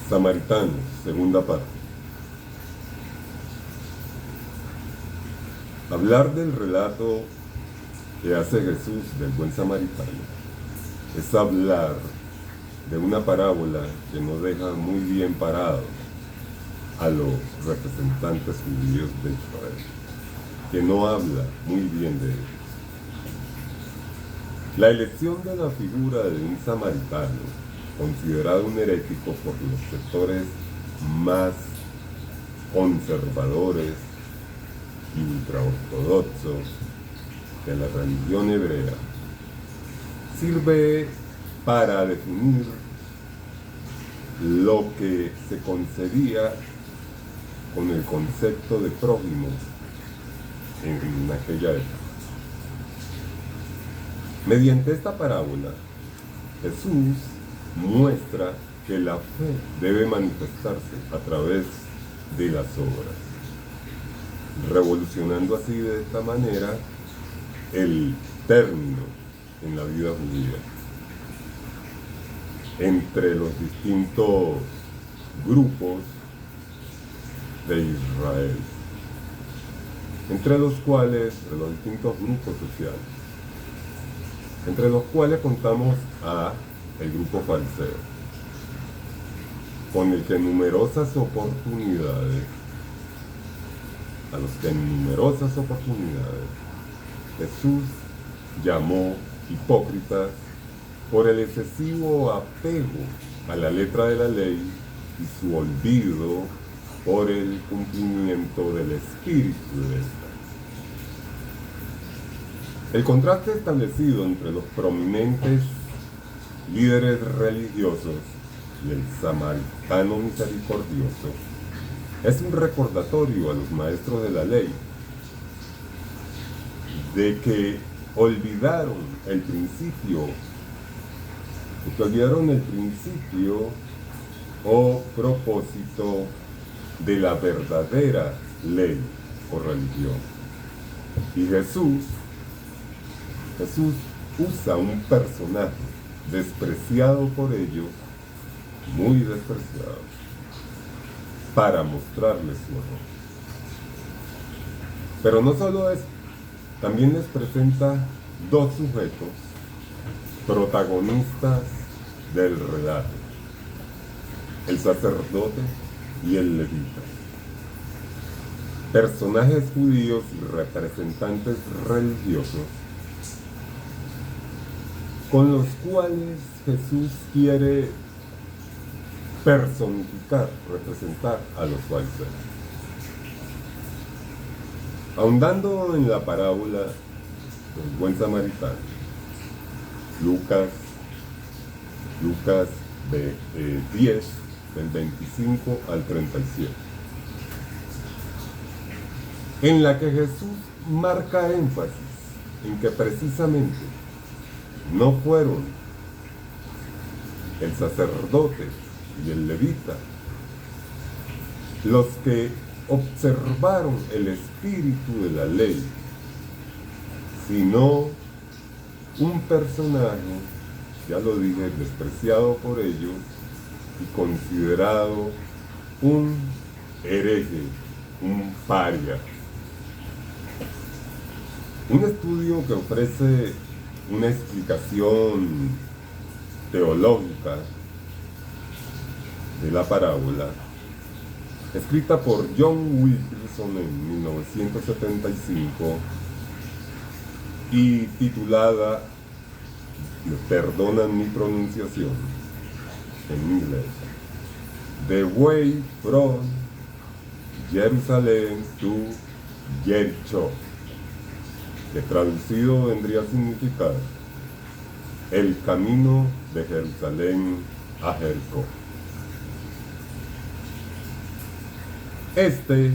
Samaritanos, segunda parte. Hablar del relato que hace Jesús del buen samaritano es hablar de una parábola que nos deja muy bien parados a los representantes judíos de Israel, que no habla muy bien de ellos. La elección de la figura de un samaritano, considerado un herético por los sectores más conservadores y ultraortodoxos de la religión hebrea, sirve para definir lo que se concebía con el concepto de prójimo en aquella época. Mediante esta parábola, Jesús muestra que la fe debe manifestarse a través de las obras, revolucionando así de esta manera el término en la vida judía entre los distintos grupos de Israel, entre los distintos grupos sociales, entre los cuales contamos a el grupo fariseo, con el que en numerosas oportunidades, Jesús llamó hipócritas por el excesivo apego a la letra de la ley y su olvido por el cumplimiento del espíritu de esta. El contraste establecido entre los prominentes líderes religiosos y el samaritano misericordioso es un recordatorio a los maestros de la ley de que olvidaron el principio o propósito de la verdadera ley o religión. Y Jesús usa un personaje despreciado por ellos, muy despreciado, para mostrarles su error. Pero no solo eso, también les presenta dos sujetos protagonistas del relato: el sacerdote y el levita, personajes judíos y representantes religiosos con los cuales Jesús quiere personificar, representar a los fariseos. Ahondando en la parábola del buen samaritano, Lucas 10, del 25 al 37, en la que Jesús marca énfasis en que precisamente no fueron el sacerdote y el levita los que observaron el espíritu de la ley, sino un personaje, ya lo dije, despreciado por ellos y considerado un hereje, un paria. Un estudio que ofrece una explicación teológica de la parábola, escrita por John Wilkerson en 1975 y titulada, me perdonan mi pronunciación en inglés, The Way from Jerusalem to Jericho, que traducido vendría a significar el camino de Jerusalén a Jericó. Este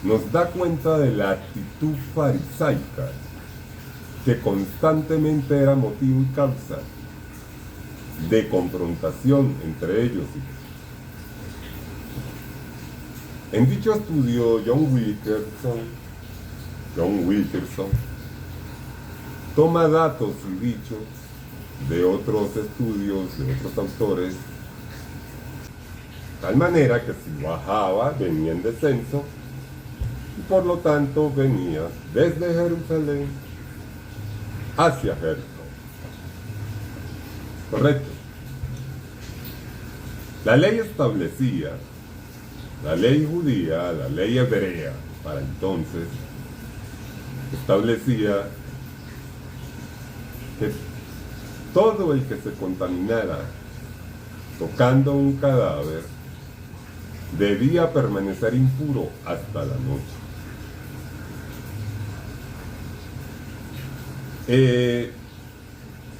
nos da cuenta de la actitud farisaica que constantemente era motivo y causa de confrontación entre ellos. En dicho estudio, John Wilkerson toma datos y dichos de otros estudios, de otros autores, Tal manera que si bajaba, venía en descenso, y por lo tanto venía desde Jerusalén hacia Jericó. Correcto. La ley establecía, la ley judía, la ley hebrea, para entonces, establecía que todo el que se contaminara tocando un cadáver debía permanecer impuro hasta la noche.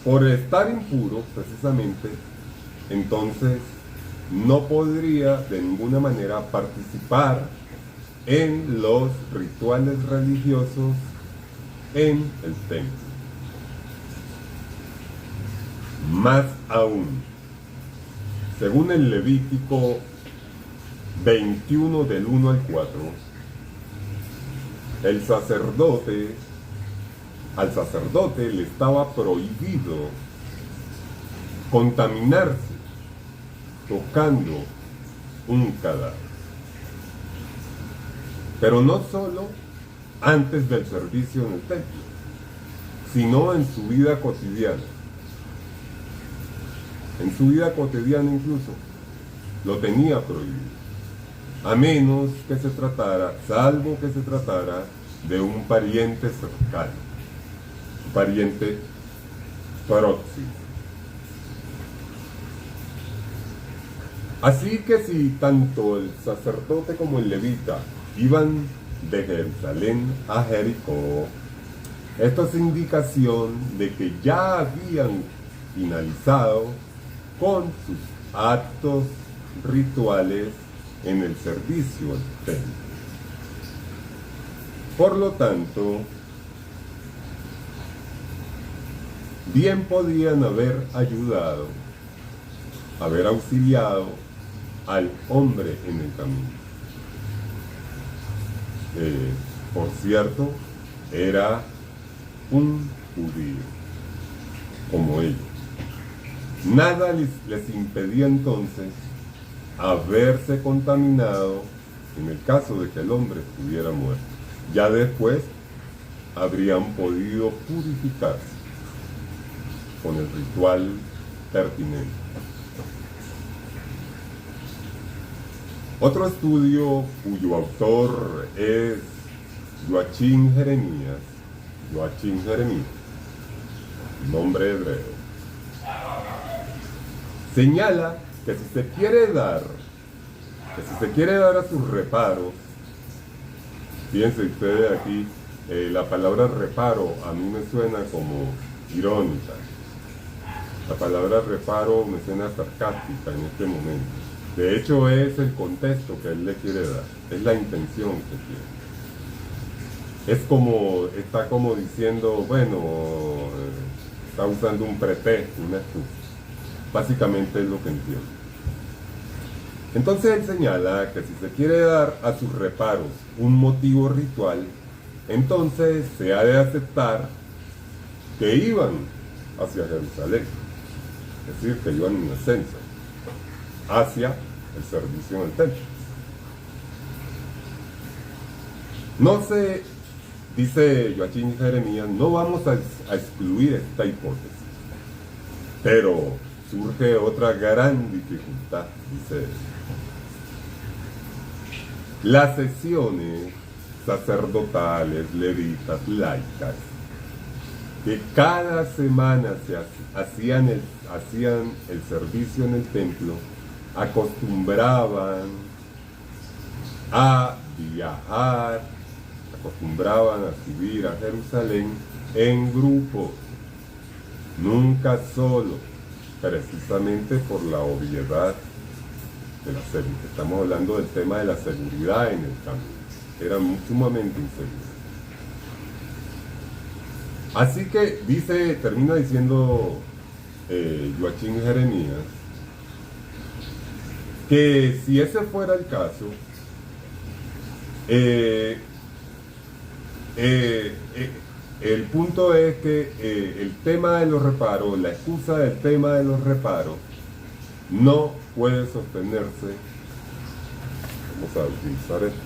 Por estar impuro, precisamente, entonces no podría de ninguna manera participar en los rituales religiosos en el templo. Más aún, según el Levítico 21 del 1 al 4, al sacerdote le estaba prohibido contaminarse tocando un cadáver. Pero no solo antes del servicio en el templo, sino en su vida cotidiana. En su vida cotidiana incluso lo tenía prohibido, a menos que se tratara, salvo que se tratara de un pariente cercano, un pariente próximo. Así que si tanto el sacerdote como el levita iban de Jerusalén a Jericó, esto es indicación de que ya habían finalizado con sus actos rituales en el servicio al templo. Por lo tanto, bien podían haber ayudado, haber auxiliado al hombre en el camino. Por cierto, era un judío, como ellos. Nada les impedía entonces haberse contaminado en el caso de que el hombre estuviera muerto. Ya después habrían podido purificarse con el ritual pertinente. Otro estudio cuyo autor es Joachim Jeremías, nombre hebreo, señala que si se quiere dar a sus reparos, fíjense ustedes aquí, la palabra reparo a mí me suena como irónica. La palabra reparo me suena sarcástica en este momento. De hecho es el contexto que él le quiere dar, es la intención que tiene. Está como diciendo, bueno, está usando un pretexto, una excusa. Básicamente es lo que entiendo. Entonces él señala que si se quiere dar a sus reparos un motivo ritual, entonces se ha de aceptar que iban hacia Jerusalén, es decir, que iban en ascenso hacia el servicio en el templo. No se, dice Joachim Jeremías, no vamos a excluir esta hipótesis, pero surge otra gran dificultad, dice él. Las sesiones sacerdotales, levitas, laicas, que cada semana hacían el servicio en el templo, acostumbraban a viajar, acostumbraban a subir a Jerusalén en grupo, nunca solo, precisamente por la obviedad de la seguridad. Estamos hablando del tema de la seguridad en el campo. Era sumamente inseguro. Así que termina diciendo Joachim Jeremías que si ese fuera el caso, el punto es que el tema de los reparos, la excusa del tema de los reparos, no puede sostenerse Vamos a utilizar esto.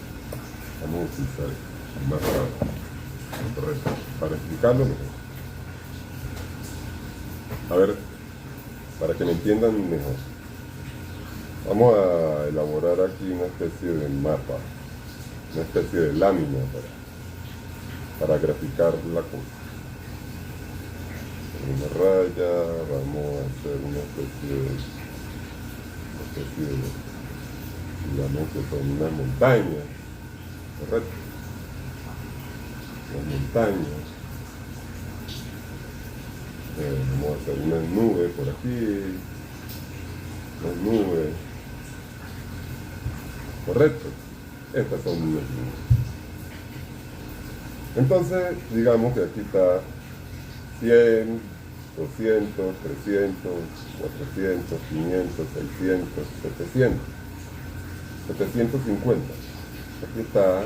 Vamos a utilizar esto. Más para explicarlo mejor. A ver, para que me entiendan mejor. Vamos a elaborar aquí una especie de mapa, una especie de lámina para graficar la cosa. Una raya, vamos a hacer una especie de digamos que son unas montañas, ¿correcto? Unas montañas. Vamos a hacer unas nubes por aquí, unas nubes, ¿correcto? Estas son unas nubes. Entonces, digamos que aquí está 100, 200, 300, 400, 500, 600, 700, 750. Aquí está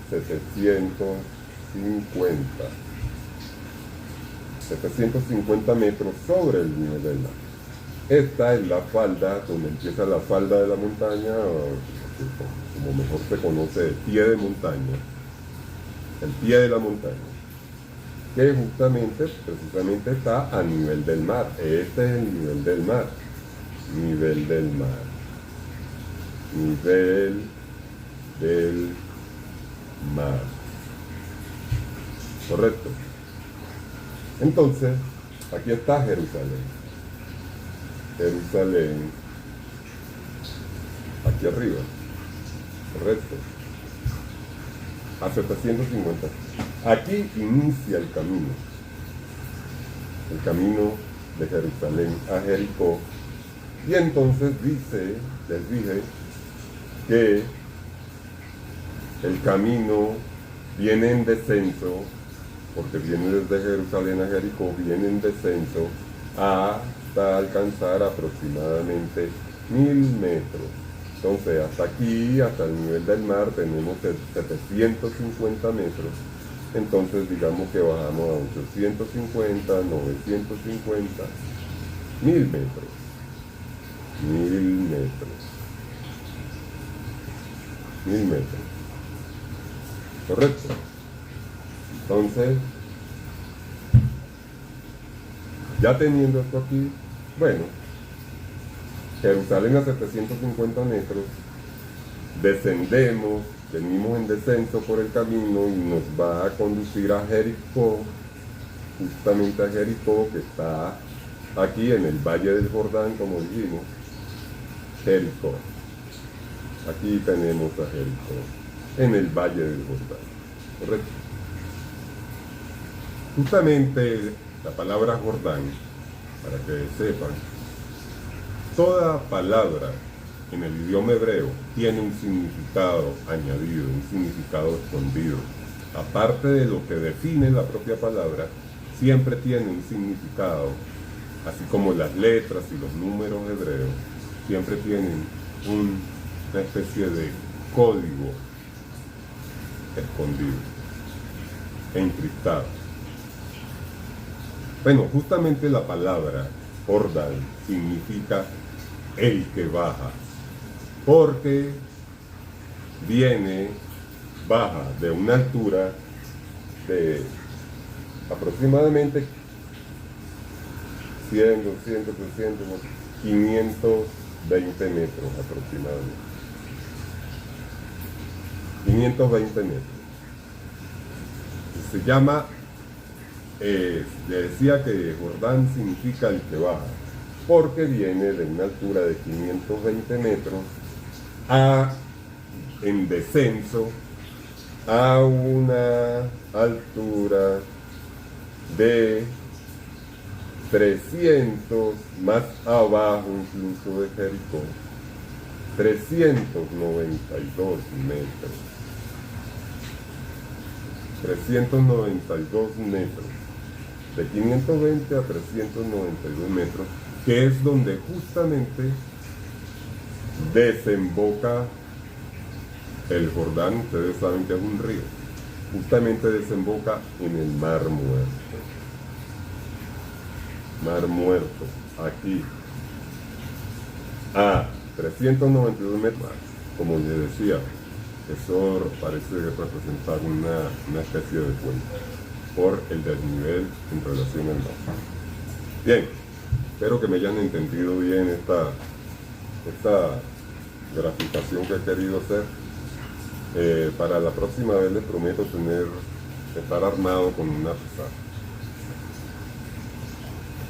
750 metros sobre el nivel del mar. Esta es la falda, donde empieza la falda de la montaña, o como mejor se conoce, el pie de montaña, el pie de la montaña, que justamente, precisamente está a nivel del mar. Este es el nivel del mar, nivel del mar, nivel del mar, correcto. Entonces, aquí está Jerusalén. Jerusalén, aquí arriba, correcto. A 750. Aquí inicia el camino de Jerusalén a Jericó. Y entonces les dije que el camino viene en descenso, porque viene desde Jerusalén a Jericó, viene en descenso hasta alcanzar aproximadamente 1000 metros. Entonces, hasta aquí, hasta el nivel del mar, tenemos 750 metros. Entonces, digamos que bajamos a 850, 950, 1000 metros. 1000 metros. 1000 metros. ¿Correcto? Entonces, ya teniendo esto aquí, bueno, Jerusalén a 750 metros, descendemos, venimos en descenso por el camino y nos va a conducir a Jericó, justamente a Jericó, que está aquí en el Valle del Jordán, como dijimos, Jericó. Aquí tenemos a Jericó, en el Valle del Jordán, ¿correcto? Justamente la palabra Jordán, para que sepan, toda palabra en el idioma hebreo tiene un significado añadido, un significado escondido. Aparte de lo que define la propia palabra, siempre tiene un significado, así como las letras y los números hebreos, siempre tienen una especie de código escondido, encriptado. Bueno, justamente la palabra Jordán significa el que baja, porque baja de una altura de aproximadamente 100, 200, 300, 520 metros aproximadamente. 520 metros. Se llama, le decía que Jordán significa el que baja, porque viene de una altura de 520 metros en descenso a una altura de 300 más abajo incluso de Jericó, 392 metros. 392 metros, de 520 a 392 metros, que es donde justamente desemboca el Jordán. Ustedes saben que es un río, justamente desemboca en el Mar Muerto. Mar Muerto, aquí, a 392 metros. como le decía, eso parece representar una especie de puente por el desnivel en relación al mar. Bien, espero que me hayan entendido bien esta graficación que he querido hacer. Para la próxima vez les prometo estar armado con una pizarra.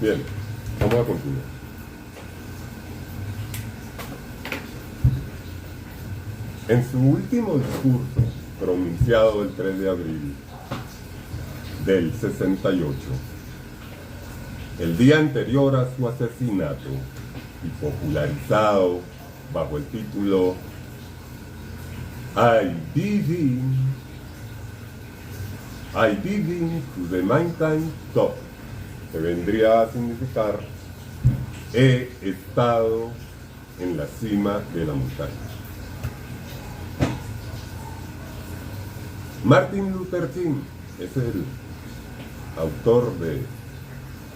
Bien, vamos a continuar. En su último discurso, pronunciado el 3 de abril del 68, el día anterior a su asesinato y popularizado bajo el título I did to the mountain top, que vendría a significar he estado en la cima de la montaña. Martin Luther King es el autor de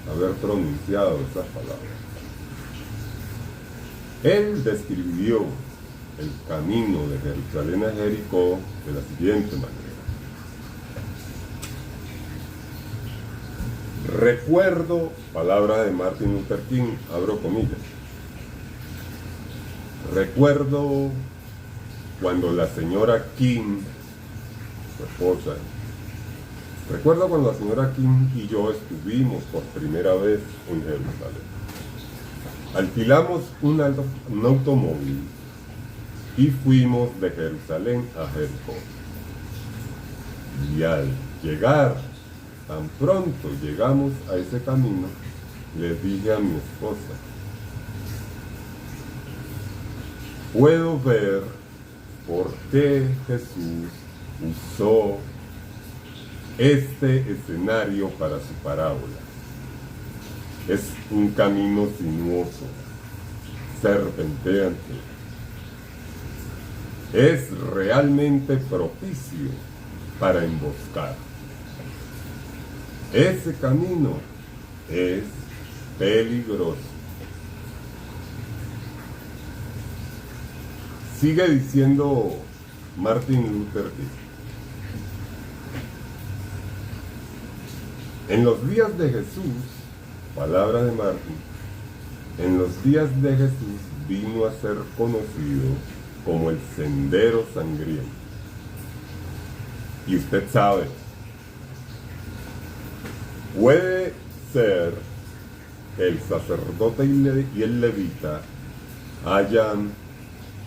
haber pronunciado esas palabras. Él describió el camino de Jerusalén a Jericó de la siguiente manera. Recuerdo, palabra de Martin Luther King, abro comillas. Recuerdo cuando la señora King, su esposa, recuerdo cuando la señora King y yo estuvimos por primera vez en Jerusalén. Alquilamos un automóvil y fuimos de Jerusalén a Jericó. Y al llegar, tan pronto llegamos a ese camino, le dije a mi esposa, puedo ver por qué Jesús usó este escenario para su parábola. Es un camino sinuoso, serpenteante. Es realmente propicio para emboscar. Ese camino es peligroso. Sigue diciendo Martin Luther King. En los días de Jesús, palabra de Martin, en los días de Jesús vino a ser conocido como el sendero sangriento. Y usted sabe, puede ser que el sacerdote y el levita hayan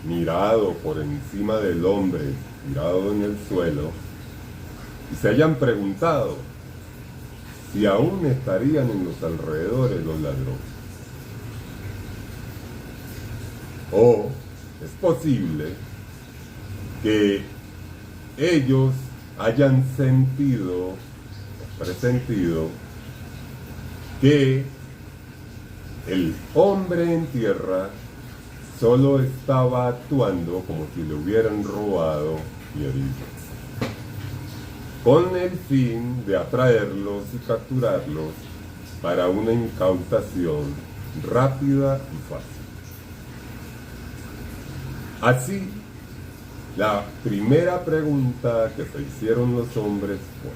mirado por encima del hombre tirado en el suelo y se hayan preguntado si aún estarían en los alrededores los ladrones. O es posible que ellos hayan sentido, presentido, que el hombre en tierra solo estaba actuando como si le hubieran robado y herido, con el fin de atraerlos y capturarlos para una incautación rápida y fácil. Así, la primera pregunta que se hicieron los hombres fue: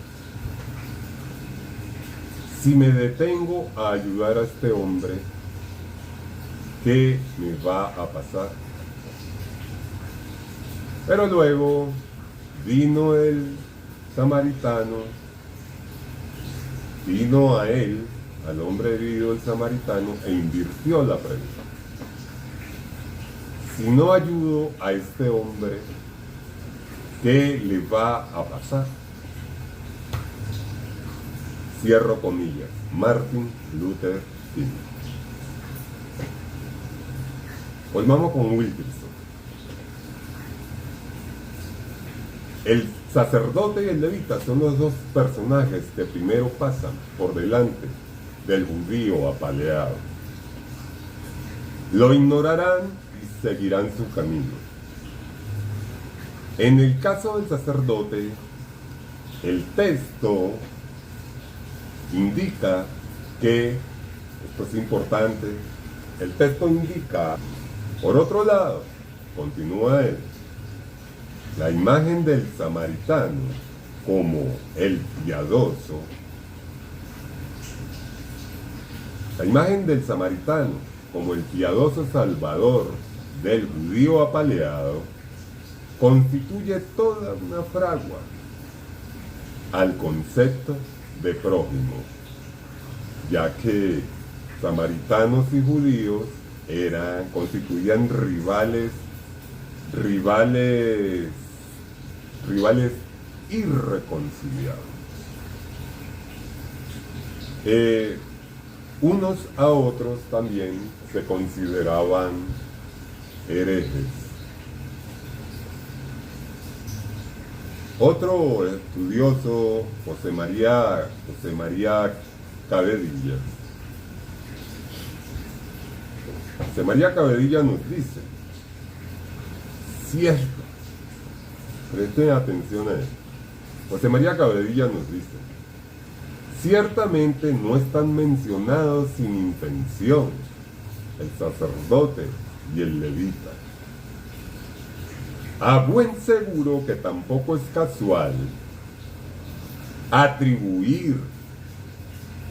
si me detengo a ayudar a este hombre, ¿qué me va a pasar? Pero luego vino el samaritano, vino a él, al hombre herido, el samaritano, e invirtió la pregunta. Si no ayudo a este hombre, ¿qué le va a pasar? Cierro comillas. Martin Luther King. Volvamos con Wilkinson. El sacerdote y el levita son los dos personajes que primero pasan por delante del judío apaleado. Lo ignorarán y seguirán su camino. En el caso del sacerdote, el texto indica que, esto es importante, el texto indica, por otro lado, continúa él, La imagen del samaritano como el piadoso, la imagen del samaritano como el piadoso salvador del judío apaleado, constituye toda una fragua al concepto de prójimo, ya que samaritanos y judíos constituían rivales irreconciliables. Unos a otros también se consideraban herejes. Otro estudioso, José María Cabedilla. José María Cabedilla nos dice, cierto, presten atención a esto. José María Cabedilla nos dice, ciertamente no están mencionados sin intención el sacerdote y el levita. A buen seguro que tampoco es casual atribuir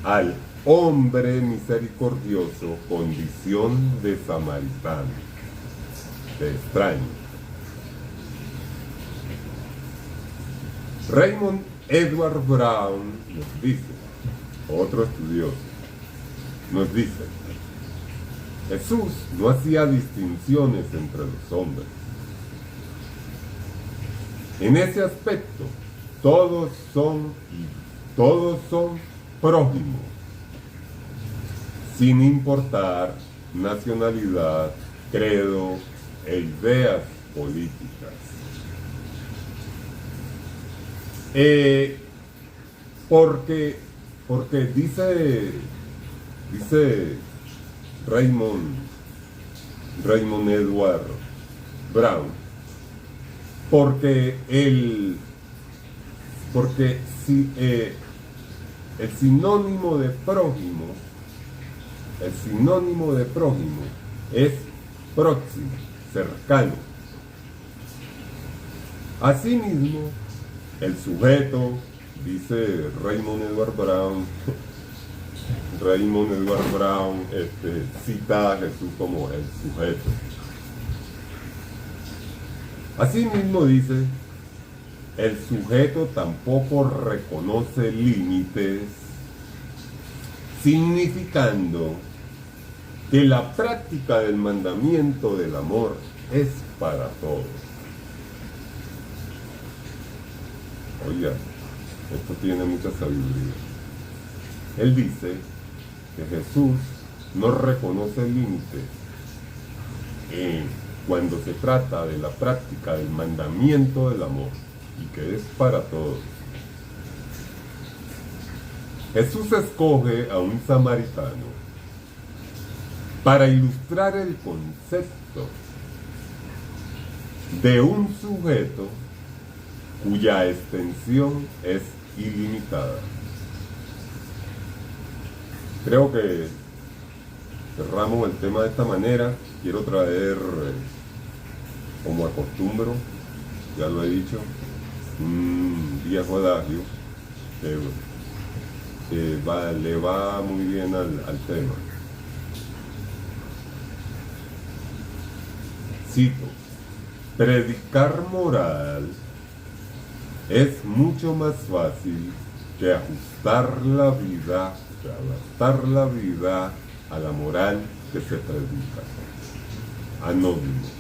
al hombre misericordioso condición de samaritano, de extraño. Raymond Edward Brown nos dice, otro estudioso, nos dice, Jesús no hacía distinciones entre los hombres. En ese aspecto, todos son prójimos, sin importar nacionalidad, credo e ideas políticas. Porque dice Raymond Edward Brown, porque el sinónimo de prójimo es próximo, cercano. Asimismo, el sujeto, dice Raymond Edward Brown cita a Jesús como el sujeto. Asimismo dice, el sujeto tampoco reconoce límites, significando que la práctica del mandamiento del amor es para todos. Oiga, esto tiene mucha sabiduría. Él dice que Jesús no reconoce límites cuando se trata de la práctica del mandamiento del amor y que es para todos. Jesús escoge a un samaritano para ilustrar el concepto de un sujeto cuya extensión es ilimitada. Creo que cerramos el tema de esta manera. Quiero traer, como acostumbro, ya lo he dicho, un viejo adagio que le va muy bien al tema. Cito, predicar moral es mucho más fácil que adaptar la vida a la moral que se predica. Anónimo.